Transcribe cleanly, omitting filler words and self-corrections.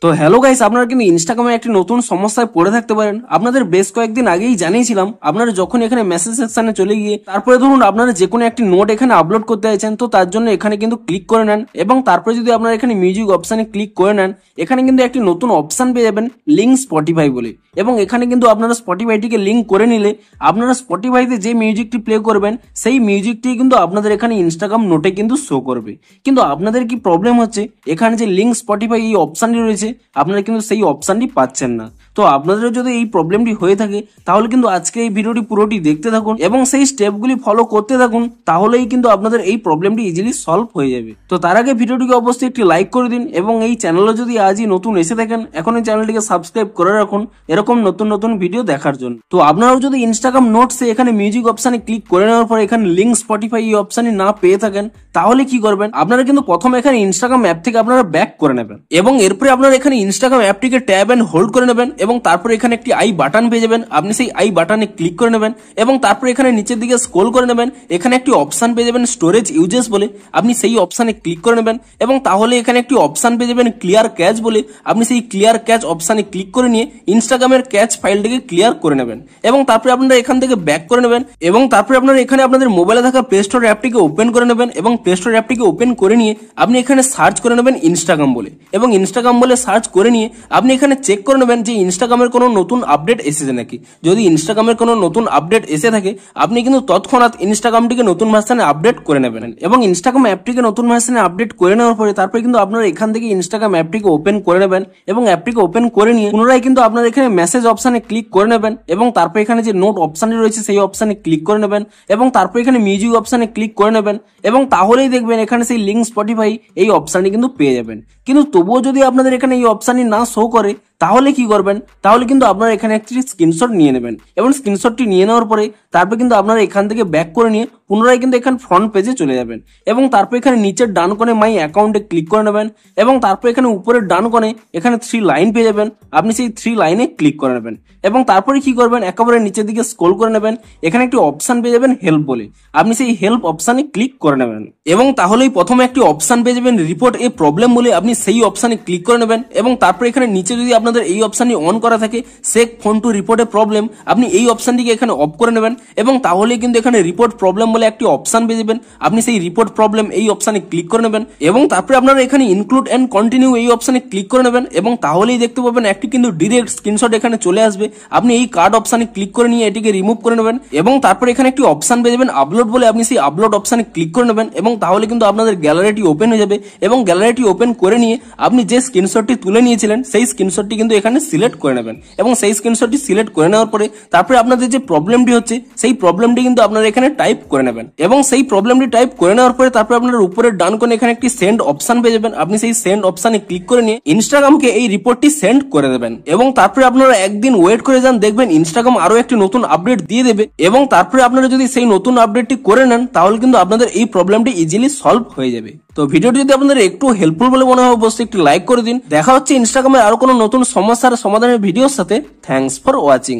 তো hello guys, আপনারা কিন্তু ইনস্টাগ্রামে একটি নতুন সমস্যায় পড়ে থাকতে পারেন। আপনাদের বেশ কয়েকদিন আগেই জানিয়েছিলাম, আপনারা যখন এখানে মেসেজ সেকশনে চলে গিয়ে তারপরে ধরুন আপনারা যে কোনো একটি নোট এখানে আপলোড করতে চাইছেন, তো তার জন্য এখানে কিন্তু ক্লিক করে নেন এবং তারপরে যদি আপনারা এখানে মিউজিক অপশনে ক্লিক করে নেন, এখানে কিন্তু একটি নতুন অপশন পেয়ে যাবেন লিঙ্ক স্পটিফাই বলে। এবং এখানে কিন্তু আপনারা স্পটিফাইটিকে লিঙ্ক করে নিলে আপনারা স্পটিফাইতে যে মিউজিকটি প্লে করবেন সেই মিউজিকটি কিন্তু আপনাদের এখানে ইনস্টাগ্রাম নোটে কিন্তু শো করবে। কিন্তু আপনাদের কি প্রবলেম হচ্ছে, এখানে যে লিঙ্ক স্পটিফাই এই অপশনটি রয়েছে আপনারা কিন্তু সেই অপশনটি পাচ্ছেন না। তো আপনাদের যদি এই প্রবলেমটি হয়ে থাকে তাহলে কিন্তু আজকে এই ভিডিওটি পুরোটি দেখতে থাকুন এবং সেই স্টেপগুলি ফলো করতে থাকুন, তাহলেই কিন্তু আপনাদের এই প্রবলেমটি ইজিলি সলভ হয়ে যাবে। তো তার আগে ভিডিওটিকে অবশ্যই একটি লাইক করে দিন এবং এই চ্যানেলে যদি আজই নতুন এসে থাকেন এখন এই চ্যানেলটিকে সাবস্ক্রাইব করে রাখুন এরকম নতুন নতুন ভিডিও দেখার জন্য। তো আপনারাও যদি ইনস্টাগ্রাম নোটসে এখানে মিউজিক অপশনে ক্লিক করে নেওয়ার পর এখানে লিঙ্ক স্পটিফাই এই অপশনটি না পেয়ে থাকেন, তাহলে কি করবেন, আপনারা কিন্তু প্রথমে এখানে ইনস্টাগ্রাম অ্যাপ থেকে আপনারা ব্যাক করে নেবেন এবং এরপরে আপনারা এখানে ইনস্টাগ্রাম অ্যাপটিকে ট্যাব এন্ড হোল্ড করে নেবেন এবং তারপরে এখানে একটি আই বাটন পেয়ে যাবেন। আপনি সেই আই বাটনে ক্লিক করে নেবেন এবং তারপরে এখানে নিচের দিকে স্ক্রল করে নেবেন, এখানে একটি অপশন পেয়ে যাবেন স্টোরেজ ইউজেস বলে, আপনি সেই অপশনে ক্লিক করে নেবেন এবং তাহলে এখানে একটি অপশন পেয়ে যাবেন ক্লিয়ার ক্যাচ বলে, আপনি সেই ক্লিয়ার ক্যাচ অপশনে ক্লিক করে নিয়ে ইনস্টাগ্রামের ক্যাচ ফাইলটিকে ক্লিয়ার করে নেবেন এবং তারপরে আপনারা এখান থেকে ব্যাক করে নেবেন এবং তারপরে আপনারা এখানে আপনাদের মোবাইলে থাকা প্লে স্টোর অ্যাপটিকে ওপেন করে নেবেন এবং প্লে স্টোর অ্যাপটিকে ওপেন করে নিয়ে আপনি এখানে সার্চ করে নেবেন ইনস্টাগ্রাম বলে এবং ইনস্টাগ্রাম বলে সার্চ করে নিয়ে আপনি এখানে চেক করে নেবেন যে ইনস্টাগ্রামের কোনো নতুন আপডেট এসেছে নাকি। যদি ইনস্টাগ্রামের কোনো নতুন আপডেট এসে থাকে আপনি কিন্তু তৎক্ষণাৎ ইনস্টাগ্রামটিকে নতুন ভার্সনে আপডেট করে নেবেন এবং ইনস্টাগ্রাম অ্যাপটিকে নতুন ভার্সনে আপডেট করে নেওয়ার পরে তারপরে কিন্তু আপনারা এখান থেকে ইনস্টাগ্রাম অ্যাপটিকে ওপেন করে নেবেন এবং অ্যাপটিকে ওপেন করে নিয়ে পুনরায় কিন্তু আপনারা এখানে মেসেজ অপশনে ক্লিক করে নেবেন এবং তারপর এখানে যে নোট অপশনটি রয়েছে সেই অপশনে ক্লিক করে নেবেন এবং তারপর এখানে মিউজিক অপশনে ক্লিক করে নেবেন এবং তাহলেই দেখবেন এখানে সেই লিঙ্ক স্পটিফাই এই অপশনটি কিন্তু পেয়ে যাবেন। কিন্তু তবুও যদি আপনাদের এখানে এই অপশনটি না শো করে তাহলে কি করবেন, তাহলে কিন্তু আপনারা এখানে একটি স্ক্রিনশট নিয়ে নেবেন এবং স্ক্রিনশটটি নিয়ে নেওয়ার পরে তারপর কিন্তু আপনারা এখান থেকে ব্যাক করে নিয়ে পুনরায় কিন্তু এখানে ফ্রন্ট পেজে চলে যাবেন এবং তারপর এখানে নিচের ডান কোণে মাই অ্যাকাউন্টে ক্লিক করে নেবেন এবং তারপর এখানে উপরের ডান কোণে এখানে 3 লাইন পেয়ে যাবেন, আপনি সেই 3 লাইনে ক্লিক করে নেবেন এবং তারপরে কি করবেন, একেবারে নিচের দিকে স্ক্রল করে নেবেন, এখানে একটি অপশন পেয়ে যাবেন হেল্প বলে, আপনি সেই হেল্প অপশনে ক্লিক করে নেবেন এবং তাহলেই প্রথমে একটি অপশন পেয়ে যাবেন রিপোর্ট এ প্রবলেম বলে, আপনি সেই অপশনে ক্লিক করে নেবেন এবং তারপর এখানে নিচে যদি আপনাদের এই অপশনটি অন করা থাকে shake phone to report a problem, আপনি এই অপশনটিকে এখানে অফ করে নেবেন এবং তাহলে কিন্তু এখানে রিপোর্ট প্রবলেম বলে একটি অপশন পেয়ে যাবেন, আপনি সেই রিপোর্ট প্রবলেম এই অপশনে ক্লিক করে নেবেন এবং তারপরে আপনারা এখানে ইনক্লুড এন্ড কন্টিনিউ এই অপশনে ক্লিক করে নেবেন এবং তাহলেই দেখতে পাবেন একটি কিন্তু ডিরেক্ট স্ক্রিনশট এখানে চলে আসবে। আপনি এই কার্ড অপশনে ক্লিক করে নিয়ে এটিকে রিমুভ করে নেবেন এবং তারপরে এখানে একটি অপশন পেয়ে যাবেন আপলোড বলে, আপনি সেই আপলোড অপশনে ক্লিক করে নেবেন এবং তাহলে কিন্তু আপনাদের গ্যালারিটি ওপেন হয়ে যাবে এবং গ্যালারিটি ওপেন করে নিয়ে আপনি যে স্ক্রিনশটটি তুলে নিয়েছিলেন সেই স্ক্রিনশটটি কিন্তু এখানে সিলেক্ট করে নেবেন এবং সেই স্ক্রিনশটটি সিলেক্ট করে নেওয়ার পরে তারপরে আপনাদের যে প্রবলেমটি হচ্ছে সেই প্রবলেমটি কিন্তু আপনারা এখানে টাইপ করে নেবেন এবং সেই প্রবলেমটি টাইপ করে নেওয়ার পরে তারপরে আপনারা উপরের ডান কোণে এখানে একটি সেন্ড অপশন পেয়ে যাবেন, আপনি সেই সেন্ড অপশনে ক্লিক করে নিয়ে ইনস্টাগ্রামকে এই রিপোর্টটি সেন্ড করে দেবেন এবং তারপরে আপনারা একদিন ওয়েট করে যান, দেখবেন ইনস্টাগ্রাম আরো একটি নতুন আপডেট দিয়ে দেবে এবং তারপরে আপনারা যদি সেই নতুন আপডেটটি করে নেন তাহলে কিন্তু আপনাদের এই প্রবলেমটি ইজিলি সলভ হয়ে যাবে। তো ভিডিওটি যদি আপনাদের একটু হেল্পফুল বলে মনে হয় অবশ্যই একটি লাইক করে দিন। দেখা হচ্ছে ইনস্টাগ্রামে আরো কোনো নতুন সমস্যার সমাধানের ভিডিওর সাথে। Thanks for watching.